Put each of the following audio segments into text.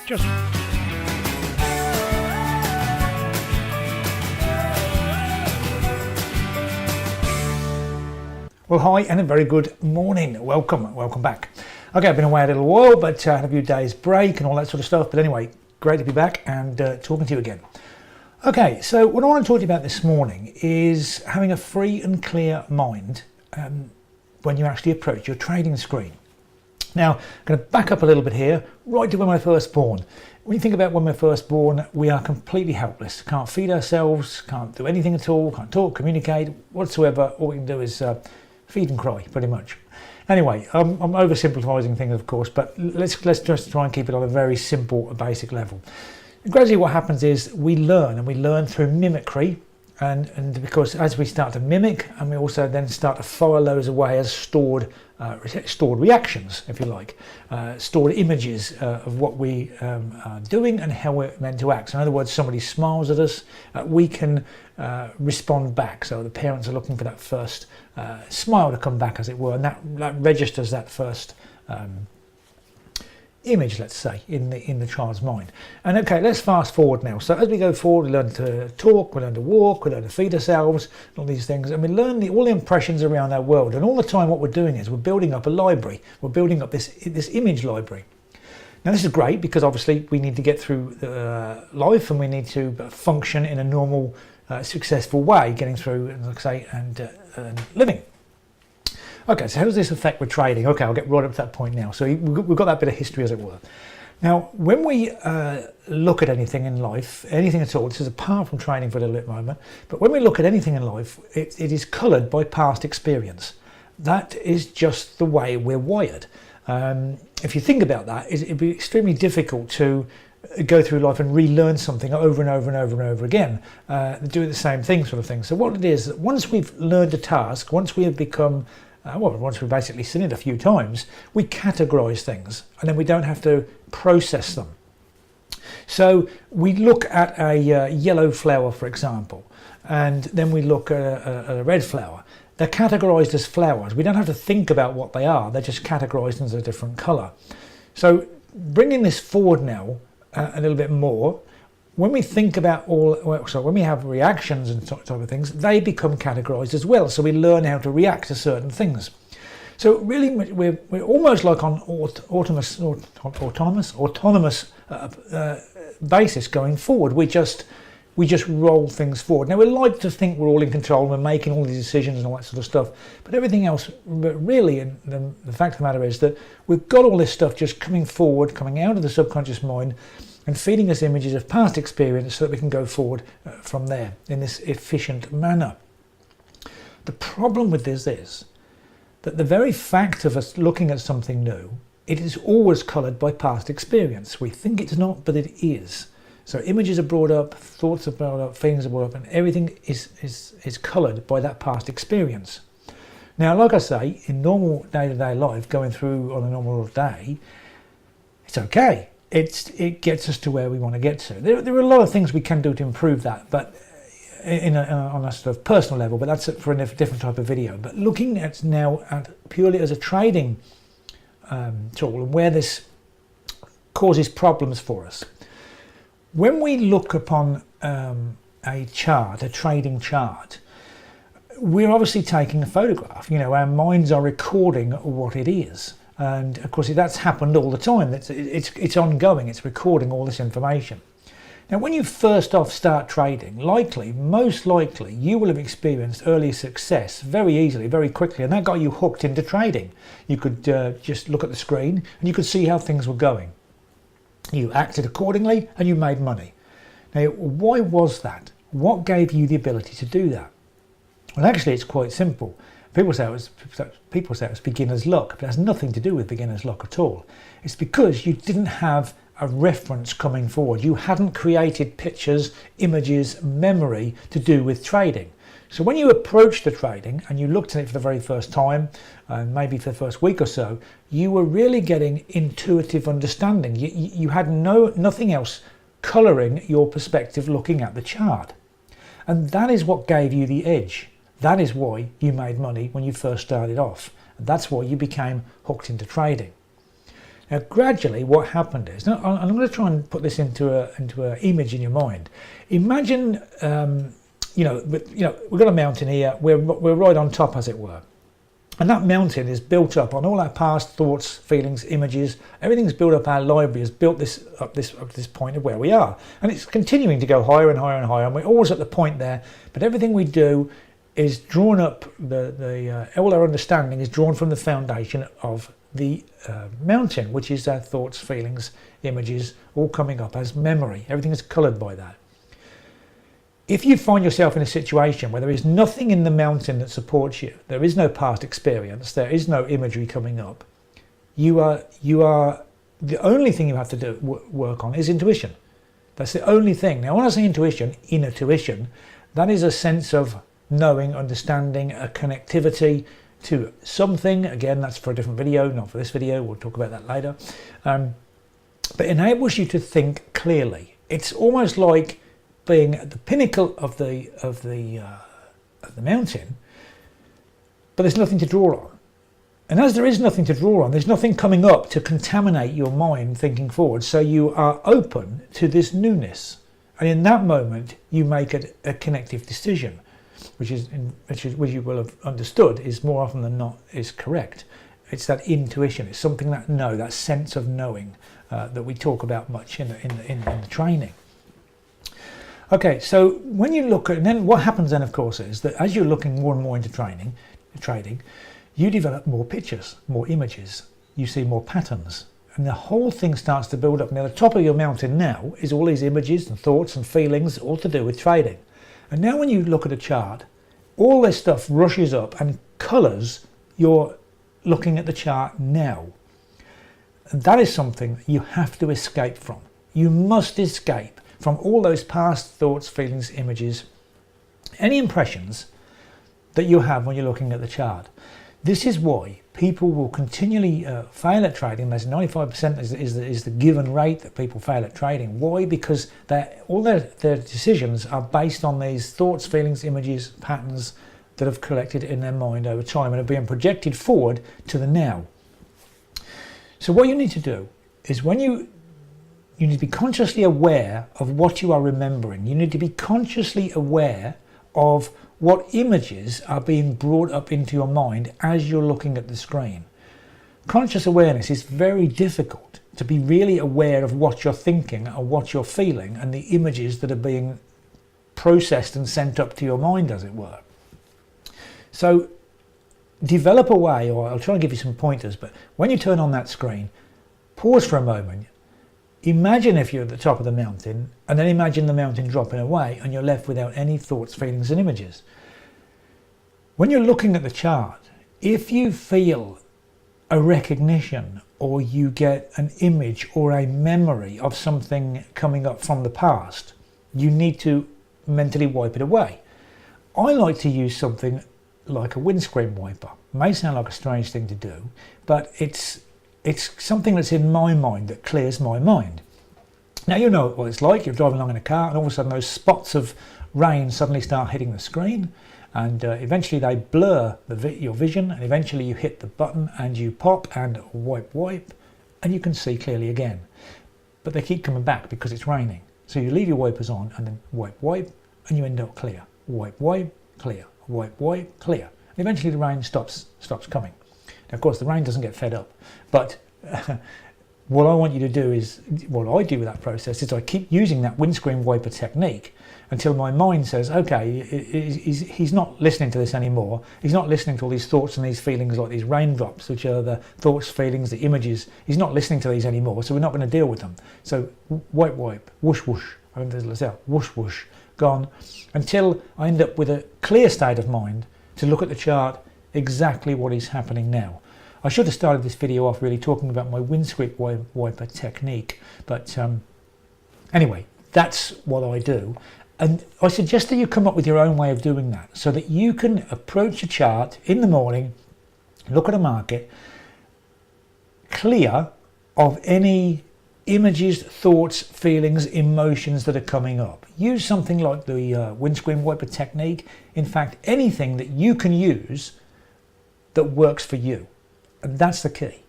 Just well, hi and a very good morning. Welcome back. Okay, I've been away a little while, but had a few days break and all that sort of stuff. But anyway, great to be back and talking to you again. Okay, so what I want to talk to you about this morning is having a free and clear mind when you actually approach your trading screen. Now, I'm going to back up a little bit here, right to when we're first born. When you think about when we're first born, we are completely helpless. Can't feed ourselves, can't do anything at all, can't talk, communicate whatsoever. All we can do is feed and cry, pretty much. Anyway, I'm oversimplifying things, of course, but let's just try and keep it on a very simple, basic level. And gradually what happens is we learn through mimicry, and because as we start to mimic, and we also then start to file those away as stored reactions, if you like, stored images of what we are doing and how we're meant to act. So in other words, somebody smiles at us, we can respond back. So the parents are looking for that first smile to come back, as it were, and that registers that first image, let's say, in the child's mind. And okay, let's fast forward now. So as we go forward, we learn to talk, we learn to walk, we learn to feed ourselves, all these things, and we learn all the impressions around our world. And all the time what we're doing is we're building up a library. We're building up this image library. Now this is great because obviously we need to get through life, and we need to function in a normal, successful way, getting through, like I say, and living. Okay, so how does this affect with trading? Okay, I'll get right up to that point now. So we've got that bit of history, as it were. Now, when we look at anything in life, anything at all, this is apart from trading for a little bit moment, but when we look at anything in life, it is coloured by past experience. That is just the way we're wired. If you think about that, it'd be extremely difficult to go through life and relearn something over and over and over and over again, do the same thing sort of thing. So what it is, once we've learned a task, once we have become once we've basically seen it a few times, we categorize things and then we don't have to process them. So we look at a yellow flower, for example, and then we look at a red flower. They're categorized as flowers. We don't have to think about what they are. They're just categorized as a different color. So bringing this forward now a little bit more, when we think about when we have reactions and type of things, they become categorized as well. So we learn how to react to certain things. So really, we're almost like on autonomous basis going forward. We just roll things forward. Now we like to think we're all in control and we're making all these decisions and all that sort of stuff, but everything else, but really, the fact of the matter is that we've got all this stuff just coming forward, coming out of the subconscious mind, and feeding us images of past experience so that we can go forward from there in this efficient manner. The problem with this is that the very fact of us looking at something new, it is always coloured by past experience. We think it's not, but it is. So images are brought up, thoughts are brought up, feelings are brought up, and everything is coloured by that past experience. Now, like I say, in normal day-to-day life, going through on a normal day, it's okay. It gets us to where we want to get to. There are a lot of things we can do to improve that, but on a sort of personal level, but that's for a different type of video. But looking at now at purely as a trading tool and where this causes problems for us. When we look upon a chart, a trading chart, we're obviously taking a photograph. You know, our minds are recording what it is. And of course that's happened all the time. It's ongoing, it's recording all this information. Now when you first off start trading, most likely you will have experienced early success very easily, very quickly, and that got you hooked into trading. You could just look at the screen and you could see how things were going. You acted accordingly and you made money. Now why was that? What gave you the ability to do that? Well, actually it's quite simple. People say it was beginner's luck, but it has nothing to do with beginner's luck at all. It's because you didn't have a reference coming forward. You hadn't created pictures, images, memory to do with trading. So when you approached the trading and you looked at it for the very first time, and maybe for the first week or so, you were really getting intuitive understanding. You had nothing else colouring your perspective looking at the chart. And that is what gave you the edge. That is why you made money when you first started off. And that's why you became hooked into trading. Now, gradually, what happened is, now I'm going to try and put this into an image in your mind. Imagine, we've got a mountain here. We're right on top, as it were, and that mountain is built up on all our past thoughts, feelings, images. Everything's built up. Our library has built this up this point of where we are, and it's continuing to go higher and higher and higher. And we're always at the point there. But everything we do is drawn up. All our understanding is drawn from the foundation of the mountain, which is our thoughts, feelings, images, all coming up as memory. Everything is coloured by that. If you find yourself in a situation where there is nothing in the mountain that supports you, there is no past experience, there is no imagery coming up, you are the only thing you have to do work on is intuition. That's the only thing. Now, when I say intuition, inner tuition, that is a sense of knowing, understanding, a connectivity to something. Again, that's for a different video, not for this video. We'll talk about that later. But enables you to think clearly. It's almost like being at the pinnacle of the mountain, but there's nothing to draw on. And as there is nothing to draw on, there's nothing coming up to contaminate your mind thinking forward. So you are open to this newness, and in that moment, you make a connective decision, which you will have understood is more often than not is correct. It's that intuition. It's something that sense of knowing that we talk about much in the training. Okay, so when you look at, and then what happens then, of course, is that as you're looking more and more into trading, you develop more pictures, more images. You see more patterns, and the whole thing starts to build up. Now, the top of your mountain now is all these images and thoughts and feelings, all to do with trading. And now when you look at a chart, all this stuff rushes up and colours your looking at the chart now. And that is something you have to escape from. You must escape from all those past thoughts, feelings, images, any impressions that you have when you're looking at the chart. This is why people will continually fail at trading. There's 95% is the given rate that people fail at trading. Why? Because all their decisions are based on these thoughts, feelings, images, patterns that have collected in their mind over time and are being projected forward to the now. So what you need to do is when you need to be consciously aware of what you are remembering. You need to be consciously aware of what images are being brought up into your mind as you're looking at the screen. Conscious awareness is very difficult, to be really aware of what you're thinking or what you're feeling and the images that are being processed and sent up to your mind, as it were. So develop a way, or I'll try and give you some pointers, but when you turn on that screen, pause for a moment. Imagine if you're at the top of the mountain, and then imagine the mountain dropping away and you're left without any thoughts, feelings and images. When you're looking at the chart, if you feel a recognition or you get an image or a memory of something coming up from the past, you need to mentally wipe it away. I like to use something like a windscreen wiper. It may sound like a strange thing to do, but it's something that's in my mind that clears my mind. Now, you know what it's like. You're driving along in a car and all of a sudden those spots of rain suddenly start hitting the screen, and eventually they blur your vision, and eventually you hit the button and you pop and wipe and you can see clearly again. But they keep coming back because it's raining. So you leave your wipers on and then wipe and you end up clear. Wipe, clear. Wipe, clear. And eventually the rain stops coming. Now, of course, the rain doesn't get fed up, but what I want you to do is, what I do with that process is I keep using that windscreen wiper technique until my mind says, okay, he's not listening to this anymore. He's not listening to all these thoughts and these feelings like these raindrops, which are the thoughts, feelings, the images. He's not listening to these anymore, so we're not going to deal with them. So wipe, whoosh, I don't know this out, whoosh, gone, until I end up with a clear state of mind to look at the chart exactly what is happening now. I should have started this video off really talking about my windscreen wiper technique, but anyway, that's what I do. And I suggest that you come up with your own way of doing that so that you can approach a chart in the morning, look at a market, clear of any images, thoughts, feelings, emotions that are coming up. Use something like the windscreen wiper technique. In fact, anything that you can use that works for you. And that's the key.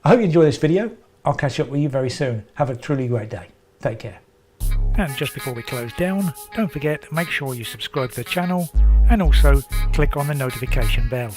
I hope you enjoy this video. I'll catch up with you very soon. Have a truly great day. Take care. And just before we close down, don't forget to make sure you subscribe to the channel and also click on the notification bell.